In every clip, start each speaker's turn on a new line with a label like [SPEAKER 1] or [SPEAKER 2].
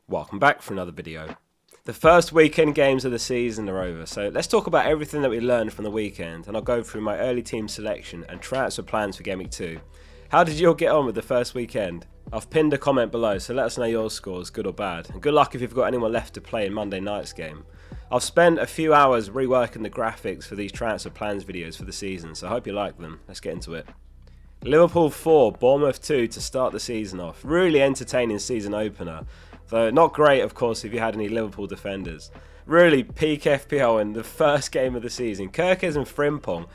[SPEAKER 1] Welcome back for another video. The first weekend games of the season are over, so let's talk about everything that we learned from the weekend, and I'll go through my early team selection and transfer plans for Game Week 2. How did you all get on with the first weekend? I've pinned a comment below, so let us know your scores, good or bad, and good luck if you've got anyone left to play in Monday night's game. I've spent a few hours reworking the graphics for these transfer plans videos for the season, so I hope you like them. Let's get into it. Liverpool 4, Bournemouth 2 to start the season off. Really entertaining season opener. Though not great, of course, if you had any Liverpool defenders. Really peak FPL in the first game of the season. Kerkez and Frimpong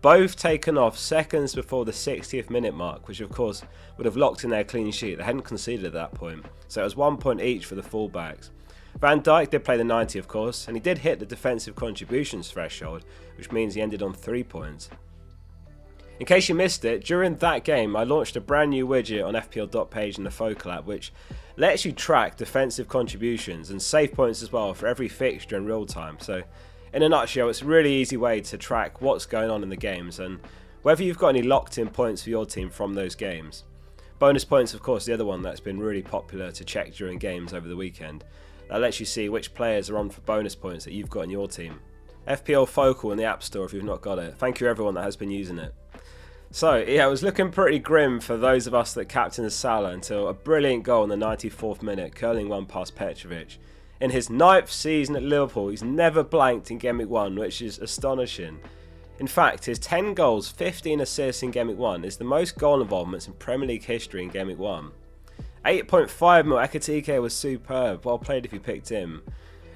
[SPEAKER 1] both taken off seconds before the 60th minute mark, which of course would have locked in their clean sheet. They hadn't conceded at that point, so it was 1 point each for the fullbacks. Van Dijk did play the 90, of course, and he did hit the defensive contributions threshold, which means he ended on 3 points. In case you missed it, during that game I launched a brand new widget on FPL.page in the Focal app which lets you track defensive contributions and save points as well for every fixture in real time. So in a nutshell, it's a really easy way to track what's going on in the games and whether you've got any locked in points for your team from those games. Bonus points, of course, the other one that's been really popular to check during games over the weekend. That lets you see which players are on for bonus points that you've got in your team. FPL Focal in the App Store if you've not got it. Thank you everyone that has been using it. So, yeah, it was looking pretty grim for those of us that captained Salah until a brilliant goal in the 94th minute, curling one past Petrovic. In his 9th season at Liverpool, he's never blanked in Game Week 1, which is astonishing. In fact, his 10 goals, 15 assists in Game Week 1 is the most goal involvements in Premier League history in Game Week 1. 8.5 mil Ekitike was superb, well played if you picked him.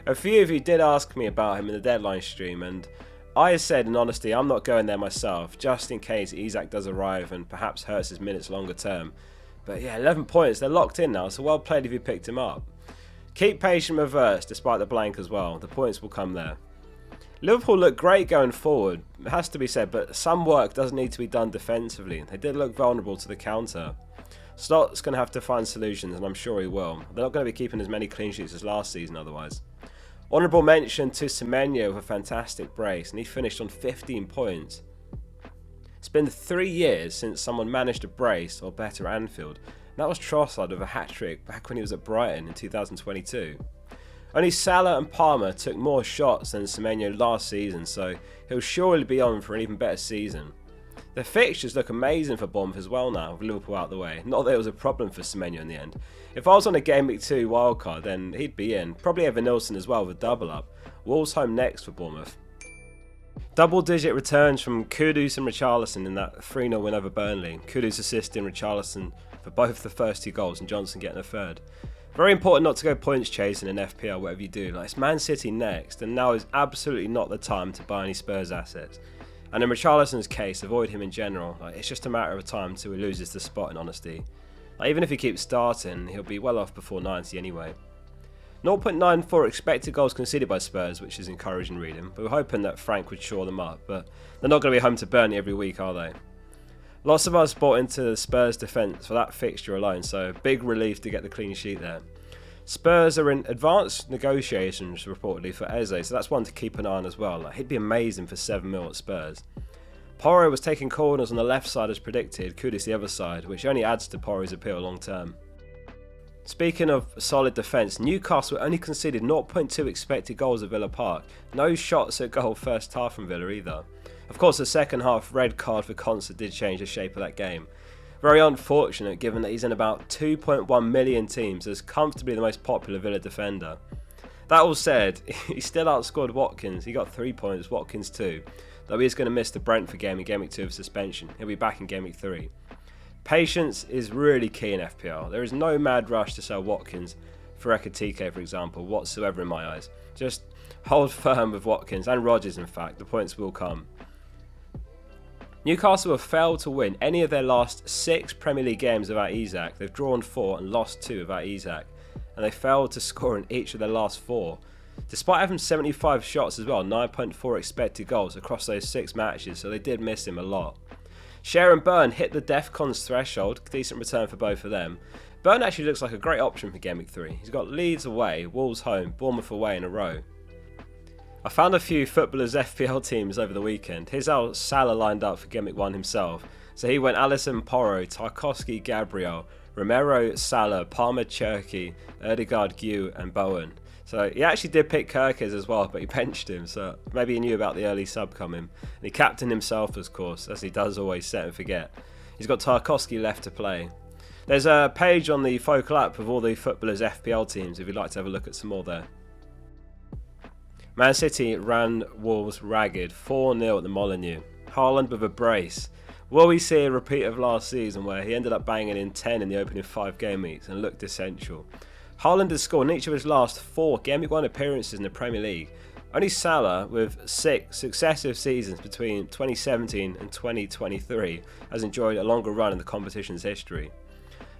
[SPEAKER 1] A few of you did ask me about him in the deadline stream, and I said in honesty I'm not going there myself, just in case Isak does arrive and perhaps hurts his minutes longer term. But yeah, 11 points, they're locked in now, so well played if you picked him up. Keep patient with Verse despite the blank as well, the points will come there. Liverpool look great going forward, it has to be said, but some work does need to be done defensively. They did look vulnerable to the counter. Slott's going to have to find solutions, and I'm sure he will. They're not going to be keeping as many clean sheets as last season otherwise. Honourable mention to Semenyo with a fantastic brace, and he finished on 15 points. It's been 3 years since someone managed a brace or better at Anfield, and that was Trossard with a hat-trick back when he was at Brighton in 2022. Only Salah and Palmer took more shots than Semenyo last season, so he'll surely be on for an even better season. The fixtures look amazing for Bournemouth as well now, with Liverpool out of the way. Not that it was a problem for Semenyo in the end. If I was on a Game Week 2 wildcard, then he'd be in. Probably Evan Nilsson as well with a double up. Wolves home next for Bournemouth. Double-digit returns from Kudus and Richarlison in that 3-0 win over Burnley. Kudus assisting Richarlison for both the first 2 goals and Johnson getting a third. Very important not to go points chasing in FPL, whatever you do. Like, it's Man City next, and now is absolutely not the time to buy any Spurs assets. And in Richarlison's case, avoid him in general. Like, it's just a matter of time till he loses the spot in honesty. Like, even if he keeps starting, he'll be well off before 90 anyway. 0.94 expected goals conceded by Spurs, which is encouraging reading, but we're hoping that Frank would shore them up, but they're not going to be home to Burnley every week, are they? Lots of us bought into the Spurs defence for that fixture alone, so big relief to get the clean sheet there. Spurs are in advanced negotiations reportedly for Eze, so that's one to keep an eye on as well. Like, he'd be amazing for 7 mil at Spurs. Porro was taking corners on the left side as predicted, Kudus the other side, which only adds to Porro's appeal long term. Speaking of solid defence, Newcastle only conceded 0.2 expected goals at Villa Park. No shots at goal first half from Villa either. Of course, the second half red card for Concert did change the shape of that game. Very unfortunate given that he's in about 2.1 million teams as comfortably the most popular Villa defender. That all said, he still outscored Watkins. He got 3 points, Watkins 2. Though he is going to miss the Brentford game in Game Week 2 of suspension. He'll be back in Game Week 3. Patience is really key in FPL. There is no mad rush to sell Watkins for Ekitike, for example, whatsoever in my eyes. Just hold firm with Watkins and Rodgers, in fact. The points will come. Newcastle have failed to win any of their last 6 Premier League games without Isak. They've drawn 4 and lost 2 without Isak. And they failed to score in each of their last 4. Despite having 75 shots as well, 9.4 expected goals across those 6 matches, so they did miss him a lot. Cher and Burn hit the Defcons threshold, decent return for both of them. Burn actually looks like a great option for Game Week 3. He's got Leeds away, Wolves home, Bournemouth away in a row. I found a few footballers' FPL teams over the weekend. Here's how Salah lined up for Game Week 1 himself. So he went Alisson, Porro, Tarkowski, Gabriel, Romero, Salah, Palmer, Cherky, Ødegaard, Gue and Bowen. So he actually did pick Kirkes as well, but he benched him, so maybe he knew about the early sub coming. And he captained himself, of course, as he does always set and forget. He's got Tarkowski left to play. There's a page on the Focal app of all the footballers' FPL teams if you'd like to have a look at some more there. Man City ran Wolves ragged, 4-0 at the Molineux. Haaland with a brace. Will we see a repeat of last season where he ended up banging in 10 in the opening 5 game weeks and looked essential? Haaland has scored in each of his last 4 Game Week 1 appearances in the Premier League. Only Salah, with 6 successive seasons between 2017 and 2023, has enjoyed a longer run in the competition's history.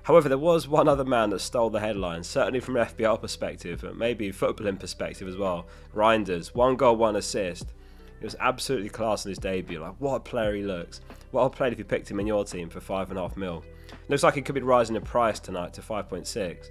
[SPEAKER 1] However, there was one other man that stole the headlines, certainly from an FPL perspective, but maybe footballing perspective as well. Reinders, 1 goal, 1 assist. He was absolutely class in his debut. Like, what a player he looks. What a player if you picked him in your team for 5.5 mil. Looks like he could be rising in price tonight to 5.6.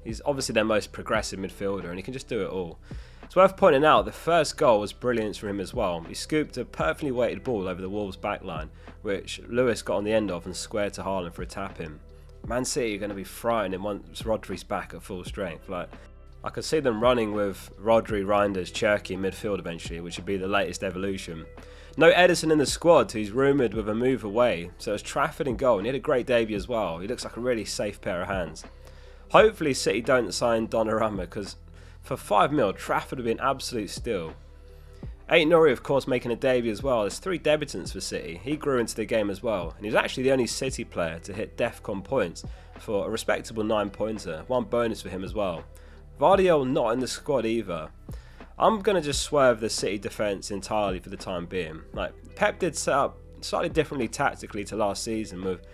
[SPEAKER 1] He's obviously their most progressive midfielder and he can just do it all. It's worth pointing out the first goal was brilliant for him as well. He scooped a perfectly weighted ball over the Wolves backline, which Lewis got on the end of and squared to Haaland for a tap-in. Man City are going to be frightening once Rodri's back at full strength. Like, I could see them running with Rodri, Reinders, Cherky in midfield eventually, which would be the latest evolution. No Ederson in the squad, who's rumoured with a move away, so it's Trafford in goal and he had a great debut as well. He looks like a really safe pair of hands. Hopefully City don't sign Donnarumma because for 5 mil, Trafford would be an absolute steal. Aït-Nouri, of course, making a debut as well. There's 3 debutants for City. He grew into the game as well, and he's actually the only City player to hit DEFCON points for a respectable 9-pointer. 1 bonus for him as well. Vardiol not in the squad either. I'm going to just swerve the City defence entirely for the time being. Like, Pep did set up slightly differently tactically to last season, with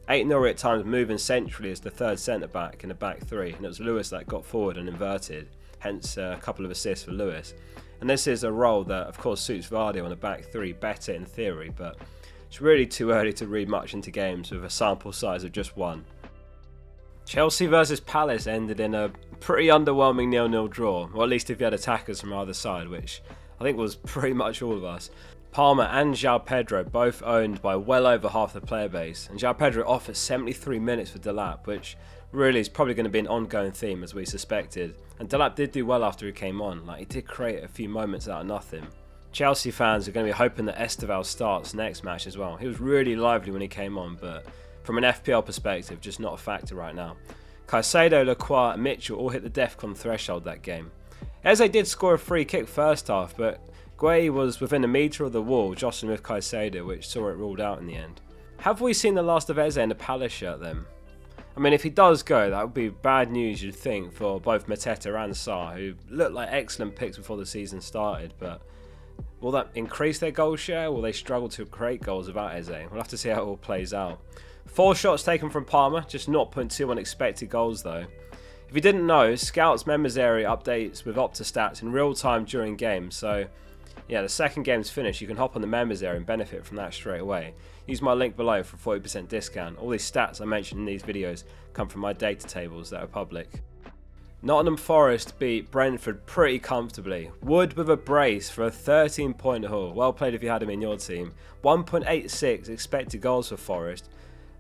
[SPEAKER 1] Aït-Nouri at times moving centrally as the third centre-back in a back 3, and it was Lewis that got forward and inverted, hence a couple of assists for Lewis. And this is a role that, of course, suits Vardy on a back 3 better in theory, but it's really too early to read much into games with a sample size of just 1. Chelsea versus Palace ended in a pretty underwhelming 0-0 draw, or at least if you had attackers from either side, which I think was pretty much all of us. Palmer and João Pedro both owned by well over half the player base, and João Pedro off at 73 minutes for Delap, which really is probably going to be an ongoing theme as we suspected. And Delap did do well after he came on, like he did create a few moments out of nothing. Chelsea fans are going to be hoping that Esteval starts next match as well. He was really lively when he came on, but from an FPL perspective, just not a factor right now. Caicedo, Lacroix and Mitchell all hit the DEFCON threshold that game. Eze did score a free kick first half, but Gueye was within a metre of the wall, jostling with Caicedo, which saw it ruled out in the end. Have we seen the last of Eze in a Palace shirt then? I mean, if he does go, that would be bad news, you'd think, for both Mateta and Sarr, who looked like excellent picks before the season started, but will that increase their goal share? Will they struggle to create goals without Eze? We'll have to see how it all plays out. 4 shots taken from Palmer, just 0.2 unexpected goals though. If you didn't know, Scout's members area updates with Opta stats in real time during games, so yeah, the second game's finished, you can hop on the members area and benefit from that straight away. Use my link below for a 40% discount. All these stats I mentioned in these videos come from my data tables that are public. Nottingham Forest beat Brentford pretty comfortably. Wood with a brace for a 13-point haul. Well played if you had him in your team. 1.86 expected goals for Forest.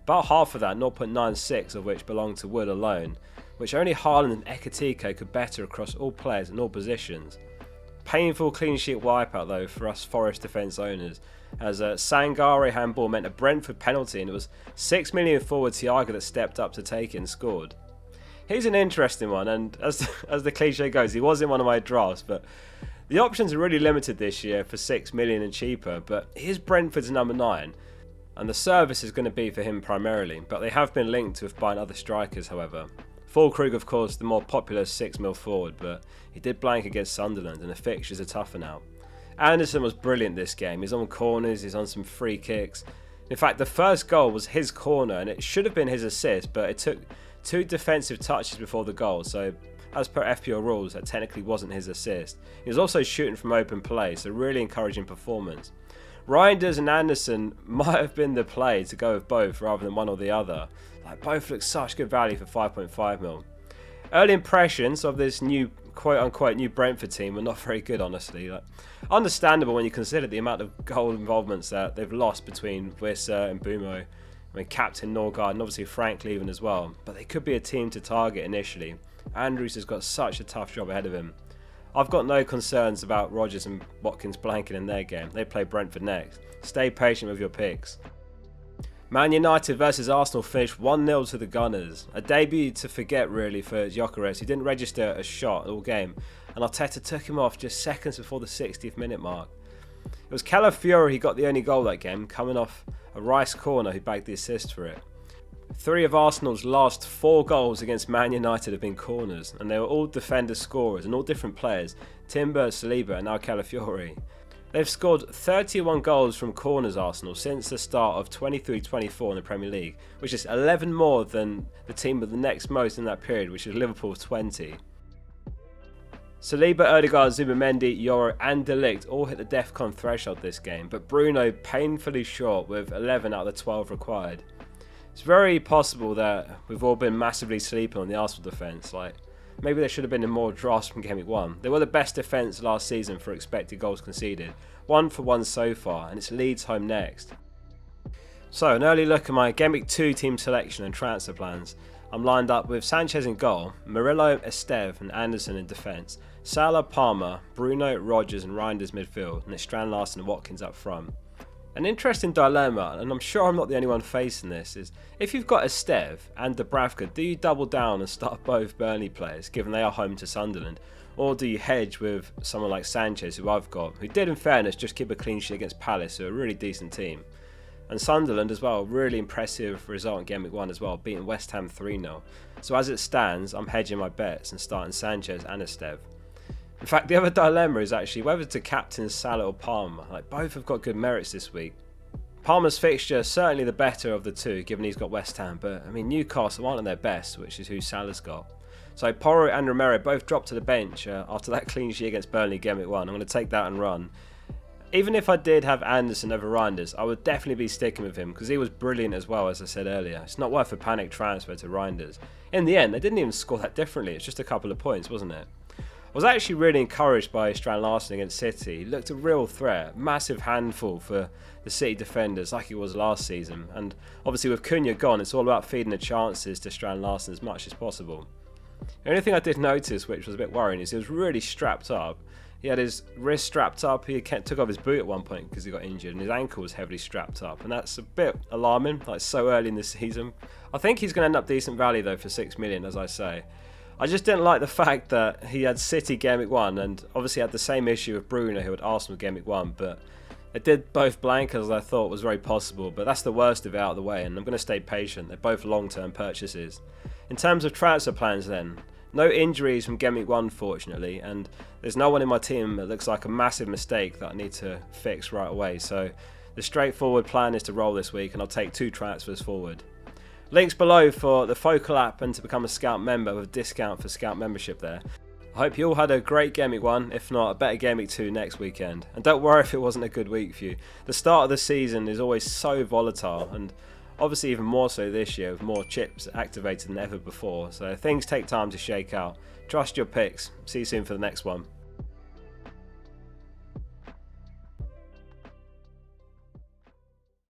[SPEAKER 1] About half of that, 0.96 of which belonged to Wood alone, which only Haaland and Ekitike could better across all players and all positions. Painful clean sheet wipeout though for us Forest defence owners, as a Sangare handball meant a Brentford penalty, and it was 6 million forward Thiago that stepped up to take it and scored. He's an interesting one, and as the cliche goes, he was in one of my drafts, but the options are really limited this year for 6 million and cheaper, but here's Brentford's number 9, and the service is going to be for him primarily, but they have been linked with buying other strikers however. Fulkrug, of course, the more popular 6 mil forward, but he did blank against Sunderland and the fixtures are tougher now. Anderson was brilliant this game. He's on corners, he's on some free kicks. In fact, the first goal was his corner and it should have been his assist, but it took 2 defensive touches before the goal, so as per FPL rules, that technically wasn't his assist. He was also shooting from open play, so really encouraging performance. Reinders and Anderson might have been the play to go with both rather than one or the other. Like, both look such good value for 5.5 mil. Early impressions of this new quote-unquote new Brentford team were not very good, honestly. Like, understandable when you consider the amount of goal involvements that they've lost between Wissa and Bumo. I mean, captain Norgard and obviously Frank leaving as well, but they could be a team to target initially. Andrews has got such a tough job ahead of him. I've got no concerns about Rodgers and Watkins blanking in their game. They play Brentford next. Stay patient with your picks. Man United versus Arsenal finished 1-0 to the Gunners. A debut to forget really for Gyökeres, who didn't register a shot all game, and Arteta took him off just seconds before the 60th minute mark. It was Calafiori who got the only goal that game, coming off a Rice corner who bagged the assist for it. 3 of Arsenal's last 4 goals against Man United have been corners, and they were all defender scorers and all different players: Timber, Saliba and now Calafiori. They've scored 31 goals from corners, Arsenal, since the start of 23-24 in the Premier League, which is 11 more than the team with the next most in that period, which is Liverpool's 20. Saliba, Odegaard, Zubimendi, Yoro and De Ligt all hit the DEFCON threshold this game, but Bruno painfully short with 11 out of the 12 required. It's very possible that we've all been massively sleeping on the Arsenal defence. Like, maybe there should have been more drafts from Game Week 1. They were the best defence last season for expected goals conceded, 1 for 1 so far, and it's Leeds home next. So, an early look at my Game Week 2 team selection and transfer plans. I'm lined up with Sanchez in goal, Murillo, Esteve and Anderson in defence, Salah, Palmer, Bruno, Rodgers and Reinders midfield, and it's Strand Larsen and Watkins up front. An interesting dilemma, and I'm sure I'm not the only one facing this, is if you've got Esteve and Dubravka, do you double down and start both Burnley players, given they are home to Sunderland? Or do you hedge with someone like Sanchez, who I've got, who did in fairness just keep a clean sheet against Palace, who are a really decent team? And Sunderland as well, really impressive result in Game Week 1 as well, beating West Ham 3-0. So as it stands, I'm hedging my bets and starting Sanchez and Esteve. In fact, the other dilemma is actually whether to captain Salah or Palmer. Like, both have got good merits this week. Palmer's fixture is certainly the better of the two, given he's got West Ham, but I mean, Newcastle aren't at their best, which is who Salah's got. So Porro and Romero both dropped to the bench after that clean sheet against Burnley Game Week 1. I'm going to take that and run. Even if I did have Anderson over Reinders, I would definitely be sticking with him because he was brilliant as well, as I said earlier. It's not worth a panic transfer to Reinders. In the end, they didn't even score that differently. It's just a couple of points, wasn't it? I was actually really encouraged by Strand Larsen against City. He looked a real threat, massive handful for the City defenders like he was last season. And obviously with Cunha gone, it's all about feeding the chances to Strand Larsen as much as possible. The only thing I did notice, which was a bit worrying, is he was really strapped up. He had his wrist strapped up, he took off his boot at one point because he got injured, and his ankle was heavily strapped up, and that's a bit alarming, like so early in the season. I think he's going to end up decent value though for 6 million, as I say. I just didn't like the fact that he had City Game Week 1 and obviously had the same issue with Bruno who had Arsenal Game Week 1, but they did both blank as I thought was very possible, but that's the worst of it out of the way and I'm going to stay patient. They're both long-term purchases. In terms of transfer plans then, no injuries from Game Week 1 fortunately, and there's no one in my team that looks like a massive mistake that I need to fix right away, so the straightforward plan is to roll this week and I'll take 2 transfers forward. Links below for the Focal app and to become a Scout member with a discount for Scout membership there. I hope you all had a great Game Week 1, if not a better Game Week 2 next weekend. And don't worry if it wasn't a good week for you. The start of the season is always so volatile and obviously even more so this year with more chips activated than ever before. So things take time to shake out. Trust your picks. See you soon for the next one.